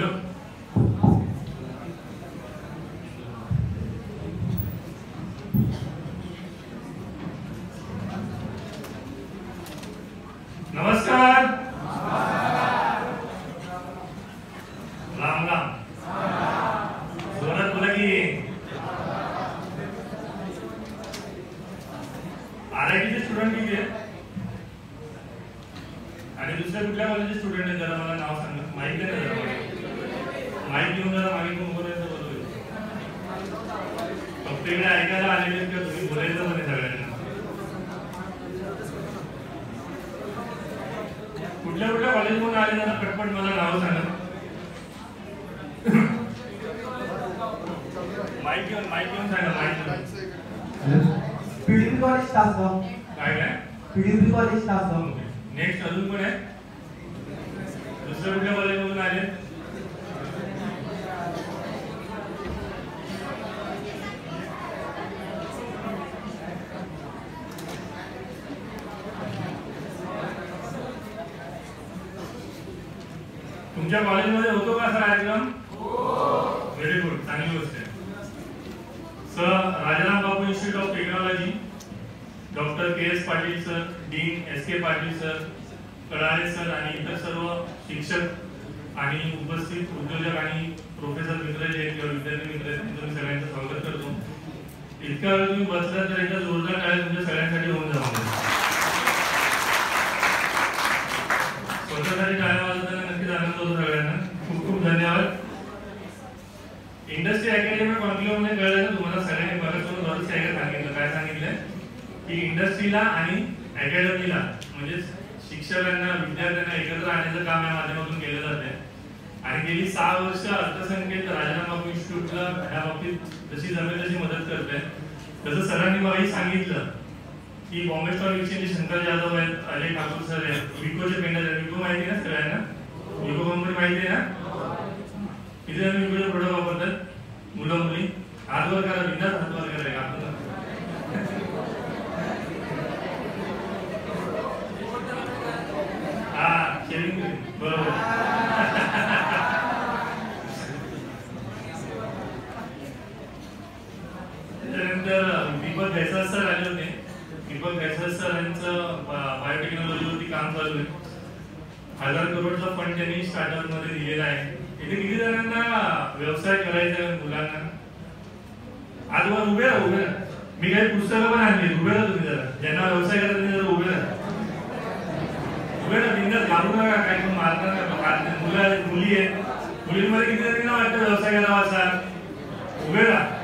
Hello नमस्कार राम राम जोरात बोला की आरआयटीचे स्टुडंट किती आहेत आणि दुसऱ्या कुठल्या कॉलेजचे स्टुडंट आहेत जरा मला नाव सांगा माहिती नाही जरा माहिती घेऊन जरा मागे कोण बोलायचं बरोबर फक्त इकडे ऐकायला आलेले आहेत का तुम्ही बोलायचं नाही सगळ्यांना कुठल्या कुठल्या कॉलेजमधून आले जरा पटपट मला नाव सांगा माहिती घेऊन सांगा माहिती पीडीपी कॉलेज तासगाव काय पीडीपी कॉलेज तासगाव नेक्स्ट अजून कोण आहे दुसऱ्या कुठल्या कॉलेजमधून आले तुमच्या कॉलेजमध्ये होतो का असा कार्यक्रम व्हेरी गुड चांगली गोष्ट आहे sir Rajaram Bapu institute of technology doctor KS. Patil sir dean SK. Patil sir Kadale sir आणि इतर सर्व शिक्षक आणि उपस्थित उद्योजक आणि प्रोफेसर मित्र जे किंवा विद्यार्थी मित्र आहेत त्यांचं मी सगळ्यांचं स्वागत करतो इतक्या वेळ तुम्ही बसला तर एकदा जोरदार टाळ्या तुमच्या सगळ्यांसाठी होऊन जाऊ स्वतःसाठी टाळ्या वाजवताना नक्कीच आनंद होतो सगळ्यांना खूप खूप धन्यवाद इंडस्ट्री अकॅडमी कॉन्क्लेव्ह मध्ये कळलं ना तुम्हाला सगळ्यांनी बरंच सांगितलं काय सांगितलंय की इंडस्ट्रीला आणि अकॅडमीला म्हणजे शिक्षकांना विद्यार्थ्यांना एकत्र आणण्याचं काम या माध्यमातून केलं जाते आणि गेली 6 वर्ष अर्थसंकेत राजाराम बापू इन्स्टिट्यूटला ह्या बाबतीत जशी जमेल तशी मदत करते तसं सरांनी मलाही सांगितलं की बॉम्बे स्टॉक एक्सचेंज शंकर जाधव आहेत अजय ठाकूर सर आहेत विकोचे पेंडर आहेत विको माहिती ना सगळ्यांना विको कंपनी माहिती आहे ना किती जण विकोचे प्रोडक्ट वापरतात मुलं मुली हातवर करा बिंदास हातवर करा आपल्याला बरोबर त्यानंतर दीपक घैसाळ सर आले होते दीपक घैसाळ सर यांचं बायोटेक्नॉलॉजीवरती काम चालू आहे 1000 करोडचा फंड त्यांनी स्टार्टअप मध्ये दिलेला आहे इथे किती जणांना व्यवसाय करायचा आहे मुलांना आजवर उभे राहा मी काही पुस्तकं पण आणली उभे राहा तुम्ही जरा ज्यांना व्यवसाय करायचा जरा उभे राहा बिंदास घालू नका काही पण मारणार नका मुलं मुली आहेत मुलींमध्ये किती जणांना वाटतं व्यवसाय करावा असा उभे राहा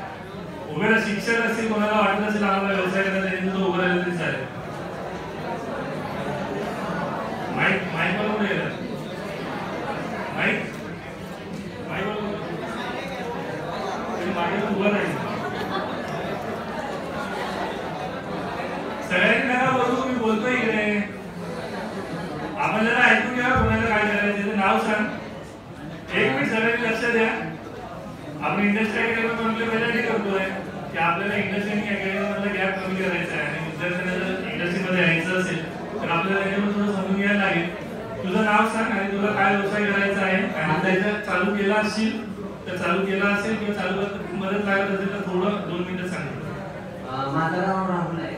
शिक्षक असेल कोणाला वाटत असेल आम्हाला व्यवसाय करायचा आहे तो उभं राहिलं तरी चालेल माईक बरोबर गेलं माईक मागे उभं राहील सगळ्यांनी नका बरोबर मी बोलतोय इकडे आपण जरा ऐकून घ्या कोणाला काय करायचं त्याचं नाव सांग एक मिनिट सगळ्यांनी लक्ष द्या आपण इंडस्ट्री अकॅडमी कॉन्क्लेव्ह यासाठी करतोय की आपल्याला इंडस्ट्री आणि अकॅडमीमधला गॅप कमी करायचा आहे आणि विद्यार्थ्यांना जर इंडस्ट्रीमध्ये यायचं असेल तर आपल्याला त्याच्यावर थोडं समजून घ्यायला लागेल तुझं नाव सांग आणि तुला काय व्यवसाय करायचा आहे आणि त्याच्यात चालू केला असेल तर चालू केला असेल किंवा चालू मदत लागत असेल तर थोडं 2 मिनिटं सांग माझं नाव राहुल आहे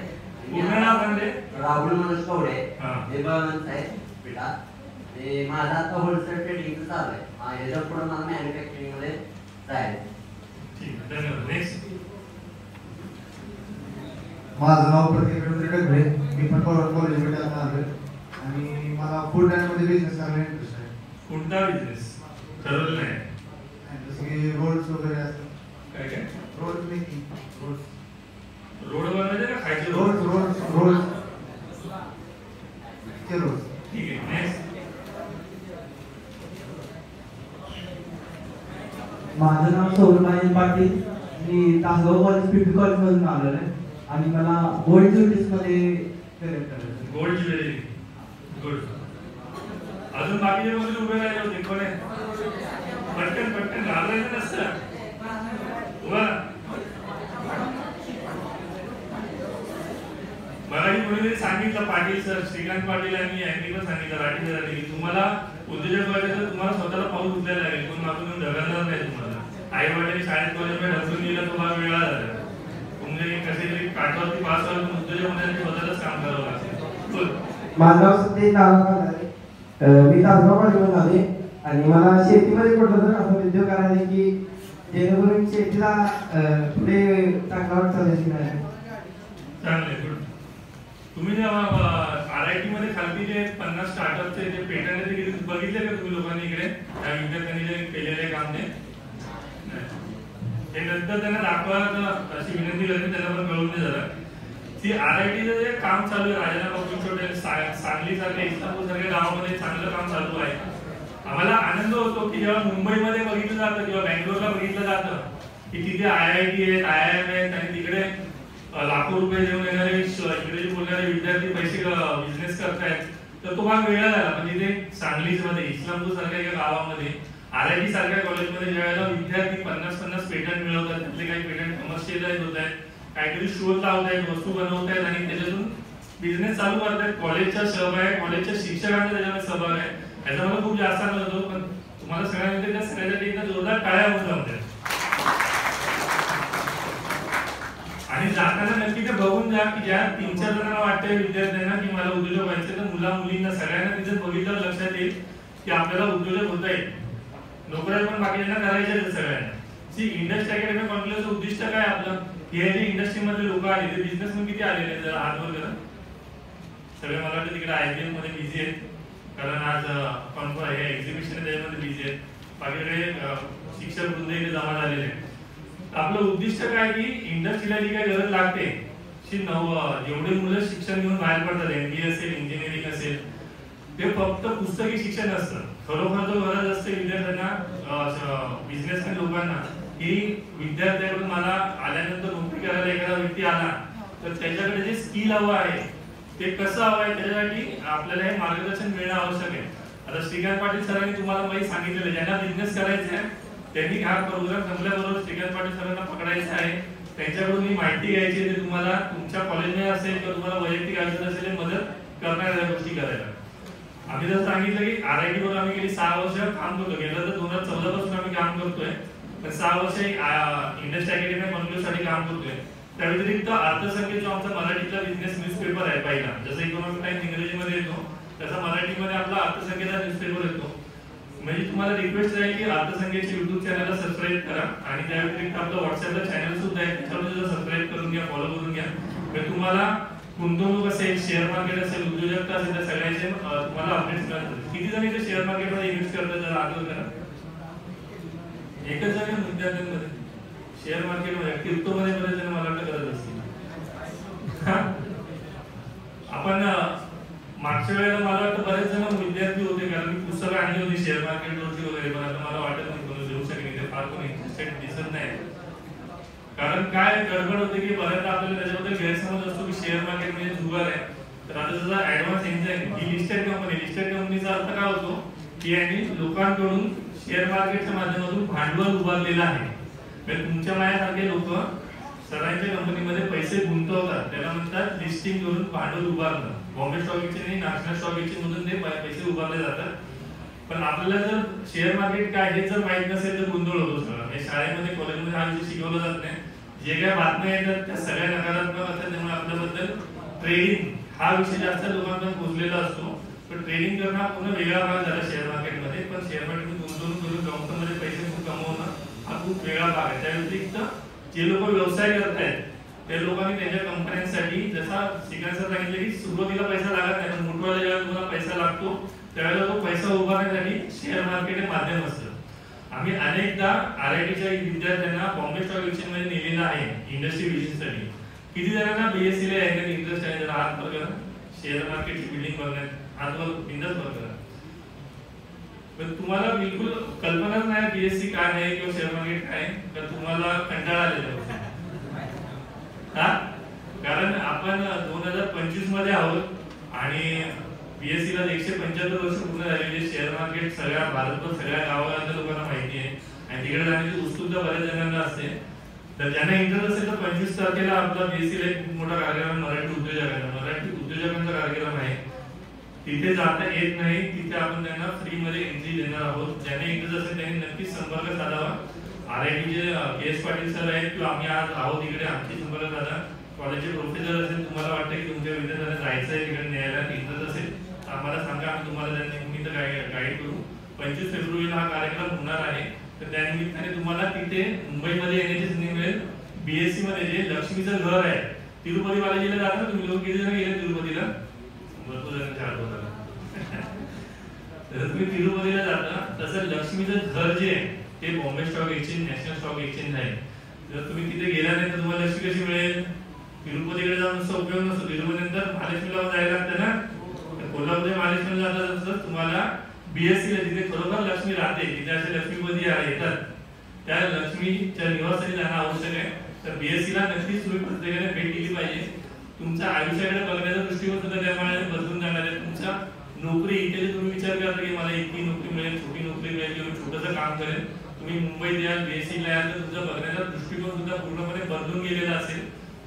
पूर्ण नाव सांगते राहुल मनोज कवडे हे बघ ते माझा आता होलसेल ट्रेडिंग चालू आहे ह्याच्या पुढे मला मॅन्युफॅक्चरिंग मध्ये जायचं ठीक आहे धन्यवाद नेक्स्ट माझं नाव प्रतीक डगरे मी पण कॉलेजमध्ये आता आलोय आणि मला फूड मध्ये बिझनेस करायला इंटरेस्ट आहे कोणता बिझनेस ठरवलं नाही जसं की रोल्स वगैरे असं काय काय रोल्स मेकिंग रोल्स रोड बनवायचे का खायचे रोल्स रोल्स रोल्स ते रोल्स ठीक आहे नेक्स्ट माझं नाव सौरभ पाटील मी तासगाव कॉलेज पीपी कॉलेज मधून आलेलो आहे आणि मला गोल्ड ज्वेलरीज मध्ये सिलेक्ट करायचं गोल्ड ज्वेलरी गुड अजून बाकीचे मध्ये उभे राहिले होते कोण आहे पटकन पटकन घाबरायचं नसतं उभा मला की कोणीतरी सांगितलं सांगितलं पाटील सर, श्रीकांत पाटील यांनी पण सांगितलं राठी की तुम्हाला उद्योजक व्हायचं तर तुम्हाला स्वतःला पाऊल उचलायला लागेल, कोण मागून येऊन ढकलणार नाही तुम्हाला. आई वडिलांनी शाळेत कॉलेजमध्ये ढकलून दिलं तुम्हाला वेळा झाला, म्हणजे कसे तरी काठावरती पास व्हायला उद्योजक होण्यासाठी स्वतःलाच काम करावं लागेल. माझं नाव सध्या नाव मी तासगाव पाठवून आले आणि मला शेतीमध्ये कुठलं तर असं उद्योग करायला की जेणेकरून शेतीला पुढे चांगला वाटतं नाही. चांगले गुड. तुम्ही जेव्हा RIT मध्ये खालती जे 50 स्टार्टअपचे जे पेटंट आहे ते बघितले का तुम्ही लोकांनी इकडे त्या विद्यार्थ्यांनी जे केलेले काम ते नंतर त्यांना दाखवायला अशी विनंती करते, त्यांना पण कळून दे जरा की RITचं जे काम चालू आहे राजाराम पब्लिक छोटे सांगली सारख्या इस्लामपूर सारख्या गावामध्ये चांगलं काम चालू आहे. आम्हाला आनंद होतो की जेव्हा मुंबईमध्ये बघितलं जातं किंवा बँगलोरला बघितलं जातं की तिथे IIT आहेत, IIM आहेत आणि तिकडे लाखो रुपये देऊन येणारे इंग्रजी बोलणारे विद्यार्थी पैसे बिझनेस करतायत, तर तो भाग वेगळा झाला. पण तिथे सांगलीच मध्ये इस्लामपूर सारख्या एका गावामध्ये RIT सारख्या कॉलेजमध्ये ज्यावेळेला विद्यार्थी 50-50 पेटंट मिळवतात, त्यातले काही पेटंट कमर्शियलाइज होत आहेत, काहीतरी शोध लावत आहेत, वस्तू बनवत आहेत आणि त्याच्यातून बिझनेस चालू करतायत. कॉलेजचा सहभाग आहे, कॉलेजच्या शिक्षकांचा त्याच्यामध्ये सहभाग आहे, याचा मला खूप जास्त आनंद होतो. पण तुम्हाला सगळ्यांमध्ये त्या सगळ्यासाठी एकदा जोरदार टाळ्या होत होत्या. आणि जाताना नक्की ते बघून जा की ज्या 3-4 जणांना वाटतंय विद्यार्थ्यांना की मला उद्योजक व्हायचं, तर मुला मुलींना सगळ्यांना तिथे बघितलं लक्षात येईल की आपल्याला उद्योजक होता येईल. नोकऱ्या पण बाकीच्यांना करायच्या सगळ्यांना. इंडस्ट्री अकॅडमी कॉन्क्लेव्हचं उद्दिष्ट काय आपलं, हे जे इंडस्ट्रीमधले लोक आले ते बिझनेसमॅन किती आलेले आहेत जरा हात वर करा. सगळे मला वाटतं तिकडे IPL मध्ये बिझी आहेत, कारण आज कॉन्फरन्स हे एक्झिबिशन त्याच्यामध्ये बिझी आहेत. बाकीकडे शिक्षक वृंद इथे जमा झालेले आहेत. आपलं उद्दिष्ट काय की इंडस्ट्रीला जी काय गरज लागते, जेवढे मुलं शिक्षण घेऊन बाहेर पडतात, MBA असेल, इंजिनिअरिंग असेल, ते फक्त पुस्तकी शिक्षण असतं. खरोखर जो गरज असते विद्यार्थ्यांना, बिझनेसमॅन लोकांना, की विद्यार्थ्याकडून मला आल्यानंतर नोकरी करायला एखादा व्यक्ती आला तर त्याच्याकडे जे स्किल हवं आहे ते कसं हवं आहे, त्याच्यासाठी आपल्याला हे मार्गदर्शन मिळणं आवश्यक आहे. आता श्रीकांत पाटील सरांनी तुम्हाला माहिती सांगितलेलं, ज्यांना बिझनेस करायचा आहे त्यांनी हा प्रोग्राम संपल्याबरोबर श्रीकांत पाटील सरांना पकडायचं आहे, त्यांच्याकडून ही माहिती घ्यायची आहे, तुम्हाला तुमच्या कॉलेजमध्ये असेल किंवा तुम्हाला वैयक्तिक आयुष्यात असेल मदत करणाऱ्या गोष्टी करायला. आम्ही जर सांगितलं की RIT वर आम्ही गेली 6 वर्ष काम करतो, गेलं तर 2014 पासून आम्ही काम करतोय, पण 6 वर्ष इंडस्ट्री अकॅडमी कॉन्क्लेव्हसाठी काम करतोय. त्या व्यतिरिक्त अर्थसंख्येचा जो आमचा मराठीतला बिझनेस न्यूजपेपर आहे पहिला, जसं इकॉनॉमिक टाइम्स इंग्रजीमध्ये येतो तसा मराठीमध्ये आपला अर्थसंख्येचा न्यूजपेपर येतो. म्हणजे तुम्हाला रिक्वेस्ट आहे की अर्थसंख्येच्या YouTube चॅनलला सबस्क्राईब करा आणि त्या व्यतिरिक्त आपलं व्हॉट्सअपला चॅनल सुद्धा आहे, त्याच्यावर सुद्धा सबस्क्राईब करून घ्या, फॉलो करून घ्या. म्हणजे तुम्हाला गुंतवणूक असेल, शेअर मार्केट असेल, उद्योजकता असेल, त्या सगळ्याचे तुम्हाला अपडेट्स मिळतात. किती जण इथे शेअर मार्केटमध्ये इन्व्हेस्ट करतात जरा आठवण करा. एकच जण विद्यार्थ्यांमध्ये शेअर मार्केटमध्ये, क्रिप्टोमध्ये बरेच जण मला वाटतं करत असतील. आपण मागच्या वेळेला मला वाटतं बरेच जण विद्यार्थी होते, कारण मी पुस्तकं आणली होती शेअर मार्केटवरची वगैरे, पण आता मला वाटत नाही कोणी देऊ शकेल, ते फार कोणी इंटरेस्टेड दिसत नाही. कारण काय गडबड होते की बऱ्याचदा आपल्याला त्याच्याबद्दल गैरसमज असतो की शेअर मार्केट म्हणजे जुगार आहे. तर आता जसा ऍडव्हान्स इंजिन ही लिस्टेड कंपनीचा अर्थ काय होतो की यांनी लोकांकडून शेअर मार्केटच्या माध्यमातून भांडवल उभारलेलं आहे. म्हणजे तुमच्या माझ्यासारखे लोक सरांच्या कंपनीमध्ये पैसे गुंतवतात, त्याला म्हणतात लिस्टिंग करून भांडवल उभारणं. Bombay stock exchange, national stock exchange मधून ते पैसे उभारले जातात. पण आपल्याला जर शेअर मार्केट काय हे जर माहित नसेल तर गोंधळ होतो सगळं. म्हणजे शाळेमध्ये कॉलेजमध्ये हा विषय शिकवला जात नाही. जे काही बातम्या येतात त्या सगळ्या नकारात्मक असतात, त्यामुळे आपल्याबद्दल ट्रेडिंग हा विषय जास्त लोकांना पोहोचलेला असतो. पण ट्रेडिंग करणं पूर्ण वेगळा भाग झाला शेअर मार्केटमध्ये. पण शेअर मार्केटमध्ये गुंतवणूक करून कंपनीमध्ये पैसे कमवणं हा खूप वेगळा भाग आहे. त्या व्यतिरिक्त जे लोक व्यवसाय करतायत त्या लोकांनी त्यांच्या कंपन्यांसाठी, जसा श्रीकांत सर सांगितले की सुरुवातीला पैसा लागत नाही, पण मोठवाल्या जेव्हा तुम्हाला पैसा लागतो त्यावेळेला तो पैसा उभारण्यासाठी शेअर मार्केट हे माध्यम असतं. आम्ही अनेकदा RITच्या विद्यार्थ्यांना बॉम्बे स्टॉक एक्सचेंज मध्ये नेलेलं आहे इंडस्ट्री विजिटसाठी. किती जणांना BSc ला याच्यात इंटरेस्ट आहे जरा हात वर करा. शेअर मार्केटची बिल्डिंग करण्यात हात वर बिंदास वर करा. पण तुम्हाला बिलकुल कल्पनाच नाही BSc काय आहे किंवा शेअर मार्केट काय आहे, तर तुम्हाला कंटाळा आलेला हा. कारण आपण 2025 मध्ये आहोत आणि BSc ला 175 वर्ष पूर्ण झालेले. शेअर मार्केट सगळ्या भारतभर सगळ्या गावागावातल्या लोकांना माहिती आहे आणि तिकडे जाण्याची उत्सुकता बऱ्याच जणांना असते. तर ज्यांना इंटरेस्ट असेल तर 25 तारखेला आपला बीएससी ला एक मोठा कार्यक्रम मराठी उद्योजकांचा कार्यक्रम आहे. तिथे जाता येत नाही, तिथे आपण त्यांना फ्री मध्ये एंट्री देणार आहोत. ज्यांना इंटरेस्ट असेल त्यांनी नक्कीच संपर्क साधावा. RIT चे KS पाटील सर आहेत किंवा आम्ही आज आहोत इकडे, आमची संपर्क साधा. कॉलेजचे प्रोफेसर असेल, तुम्हाला वाटतं की तुमच्या विद्यार्थ्यांना जायचं आहे तिकडे न्यायला इंटरेस्ट असेल तर आम्हाला सांगा, आम्ही तुम्हाला त्या निमित्त गाईड करू. 25 फेब्रुवारीला हा कार्यक्रम होणार आहे. तर त्या निमित्ताने तुम्हाला तिथे मुंबईमध्ये येण्याची संधी मिळेल. BSc मध्ये जे लक्ष्मीचं घर आहे, तिरुपती बालाजीला जाता तुम्ही लोक किती जण गेले तिरुपतीला? भरपूर जणांच्या हात होता. तर तुम्ही तिरुपतीला जाता, तसं लक्ष्मीचं घर जे आहे ते Bombay stock exchange, national stock exchange आहे. जर तुम्ही तिथे गेला नाही तर तुम्हाला लक्ष्मी कशी मिळेल? तिरुपतीकडे जाऊन नुसता उपयोग नसतो, तिरुपती नंतर महालक्ष्मीला जायला लागतं ना. कोल्हापूर महालक्ष्मीला जाता तसं तुम्हाला BSc ला जिथे खरोखर लक्ष्मी राहते, जिथे असे लक्ष्मीपती येतात, त्या लक्ष्मीच्या निवासाने जाणं आवश्यक आहे. तर BSc ला नक्कीच तुम्ही प्रत्येकाने भेट दिली पाहिजे. तुमच्या आयुष्याकडे बघण्याचा दृष्टिकोन सुद्धा त्यामुळे बदलून जाणार आहे. तुमच्या नोकरी इथे तुम्ही विचार करता की मला इतकी नोकरी मिळेल, छोटी नोकरी मिळेल किंवा छोटंसं काम करेल, तुम्ही मुंबईत याल, BSc ला याल तर तुमचा बघण्याचा दृष्टिकोन सुद्धा पूर्णपणे बदलून गेलेला असेल.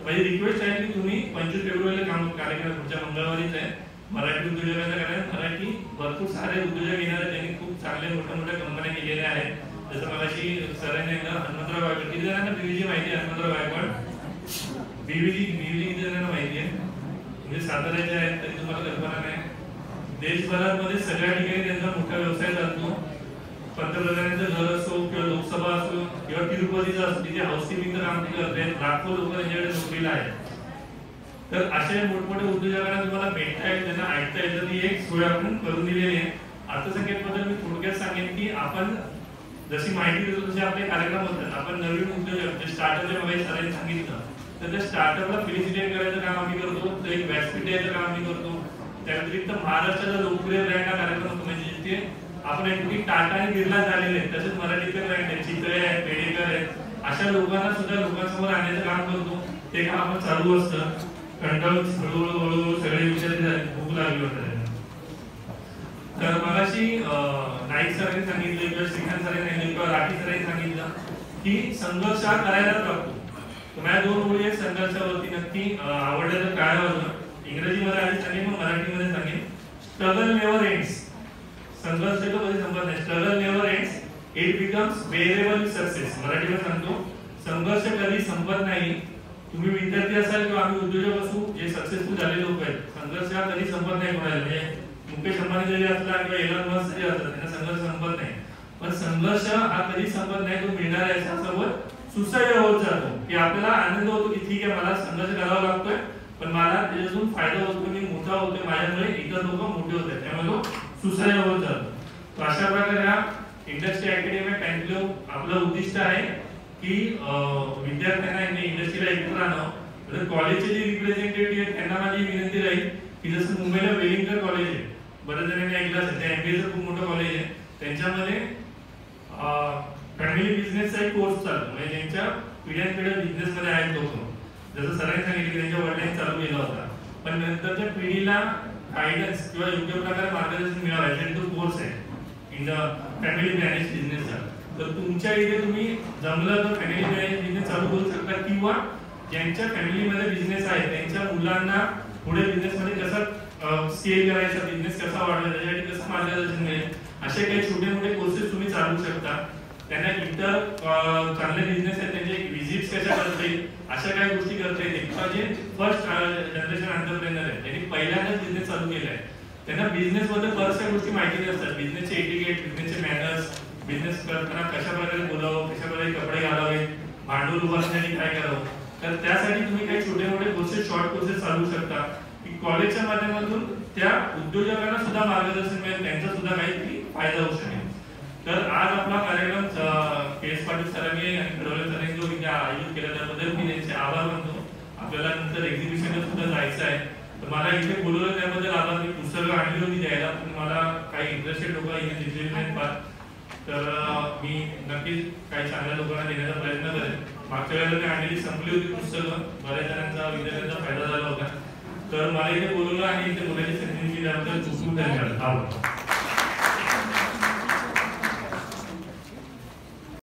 माझी रिक्वेस्ट आहे की तुम्ही 25 फेब्रुवारीला कार्यक्रम पुढच्या मंगळवारीच आहे, मराठी उद्योजकांचा कार्यक्रम. मराठी भरपूर सारे उद्योजक येणार आहेत, त्यांनी खूप चांगले मोठ्या कंपन्या केलेल्या आहेत. जसं मगाशी सरांनी हनुमंतराव गायकवाड, किती जणांना BVG माहिती आहे? हनुमंतराव गायकवाड BVG किती जणांना माहिती आहे? म्हणजे साताऱ्याचे आहेत तरी तुम्हाला कल्पना नाही. देशभरामध्ये सगळ्या ठिकाणी त्यांचा मोठा व्यवसाय चालतो. पंतप्रधानांचं घर असो किंवा लोकसभा असो किंवा तिरुपतीचं असो, तिथे हाऊसकीपिंगचं काम ते करते. लाखो लोक त्यांच्याकडे नोकरीला आहेत. तर अशा मोठमोठ्या उद्योजकांना तुम्हाला भेटता येईल, त्यांना ऐकता येईल, ती एक सोय आपण करून दिलेली आहे. अर्थसंकेतबद्दल मी थोडक्यात सांगेन की आपण जशी माहिती देतो तसे आपले कार्यक्रम होतात. आपण नवीन उद्योजक जे स्टार्टअपच्या मागे सरांनी सांगितलं, तर त्या स्टार्टअपला फेलिसिटेट करायचं काम आम्ही करतो, तर एक व्यासपीठ द्यायचं काम आम्ही करतो. त्या व्यतिरिक्त महाराष्ट्राचा लोकप्रिय ब्रँड हा कार्यक्रम होतो, म्हणजे जिथे आपण एक टाटा आणि बिर्ला झालेले आहेत, तसेच मराठीचे ब्रँड आहेत, चितळे आहेत, पेडेकर आहेत, अशा लोकांना सुद्धा लोकांसमोर आणण्याचं काम करतो. ते काम आपण चालू असतं. कंटाळून हळूहळू सगळे विचार भूक लागली होती. तर मगाशी नाईक सरांनी सांगितलं किंवा श्रीकांत सरांनी सांगितलं किंवा राठी सरांनी सांगितलं की संघर्ष हा करायलाच लागतो. तुम्हाला 2 ओळी आहेत संघर्षावरती, नक्की आवडल्या तर काय होतं. इंग्रजीमध्ये आधी सांगेन, मग मराठीमध्ये सांगेन. Struggle never ends. संघर्ष कधी संपत नाही. Struggle never ends, it becomes bearable success. मराठीमध्ये सांगतो, संघर्ष कधी संपत नाही. तुम्ही विद्यार्थी असाल किंवा आम्ही उद्योजक असू, जे सक्सेसफुल झाले लोक आहेत, संघर्ष हा कधी संपत नाही कोणाला. म्हणजे मुकेश अंबानी जरी असला किंवा एलन मस्क जरी असला, त्यांना संघर्ष संपत नाही. पण संघर्ष हा कधी संपत नाही. तो मिळणाऱ्या यशासोबत सुसह्य होत जातो, की आपल्याला आनंद होतो की ठीक आहे, मला संघर्ष करावा लागतोय पण मला त्याच्यातून फायदा होतो, मी मोठा होतोय, माझ्यामुळे इतर लोक मोठे होत आहेत, त्यामुळे तो सुसह्य होत जातो. अशा प्रकारे हा इंडस्ट्री अकॅडमी टँकलो आपलं उद्दिष्ट आहे की विद्यार्थ्यांना इंडस्ट्रीला एकत्र आणावं. तर कॉलेजचे जे रिप्रेझेंटेटिव्ह आहेत त्यांना माझी विनंती राहील की जसं मुंबईला वेलिंगकर कॉलेज आहे, बऱ्याच जणांनी ऐकलं असेल, त्या MBA खूप मोठं कॉलेज आहे, त्यांच्यामध्ये फॅमिली बिझनेसचा एक कोर्स चालतो. म्हणजे ज्यांच्या पिढ्यानपिढ्या बिझनेस मध्ये आहेत लोक, जसं सरांनी सांगितलं की त्यांच्या वडिलांनी चालू केला होता, पण नंतरच्या पिढीला गायडन्स किंवा योग्य प्रकारे मार्गदर्शन मिळावं यासाठी तो कोर्स आहे इन द फॅमिली मॅनेज बिझनेसचा. तर तुमच्या इथे तुम्ही जमलं तर फॅमिली मॅनेज बिझनेस चालू करू शकता, किंवा ज्यांच्या फॅमिलीमध्ये बिझनेस आहे त्यांच्या मुलांना पुढे बिझनेस मध्ये कसा स्केल करायचा, बिझनेस कसा वाढवायचा, त्यासाठी कसं मार्गदर्शन मिळेल, असे काही छोटे मोठे कोर्सेस तुम्ही चालू शकता. त्यांना इतर चांगले बिझनेस आहेत त्यांचे विजिट्स कशा करता येईल, अशा काही गोष्टी करता येतील. किंवा जे फर्स्ट जनरेशन एंटरप्रेनर आहे त्यांनी पहिल्यांदाच बिझनेस चालू केलाय, त्यांना बिझनेस बद्दल बऱ्याचशा गोष्टी माहिती नसतात. बिझनेसचे एटिकेट, बिझनेसचे मॅनर्स, बिझनेस करताना कशा प्रकारे बोलावं, कशा प्रकारे कपडे घालावे, भांडवल उभारण्यासाठी काय करावं. तर त्यासाठी तुम्ही काही छोटे मोठे कोर्सेस, शॉर्ट कोर्सेस चालू शकता की कॉलेजच्या माध्यमातून त्या उद्योजकांना सुद्धा मार्गदर्शन मिळेल, त्यांचा सुद्धा काहीतरी फायदा होऊ शकेल. तर आज आपला कार्यक्रम KS पाटील सरांनी आणि खडवले सरांनी जो इथे आयोजित केला त्याबद्दल मी त्यांचे आभार मानतो. आपल्याला नंतर एक्झिबिशनला सुद्धा जायचं आहे, तर मला इथे बोलवलं त्याबद्दल आभार. मी पुस्तकं आणली होती द्यायला, पण मला काही इंटरेस्टेड लोक इथे दिसलेले नाहीत फार, तर मी नक्कीच काही चांगल्या लोकांना देण्याचा प्रयत्न करेन. मागच्या वेळेला मी आणलेली संपली होती पुस्तकं, बऱ्याच जणांचा विद्यार्थ्यांचा फायदा झाला होता. तर मला इथे बोलवलं आणि इथे बोलायची संधी दिली त्याबद्दल खूप खूप धन्यवाद.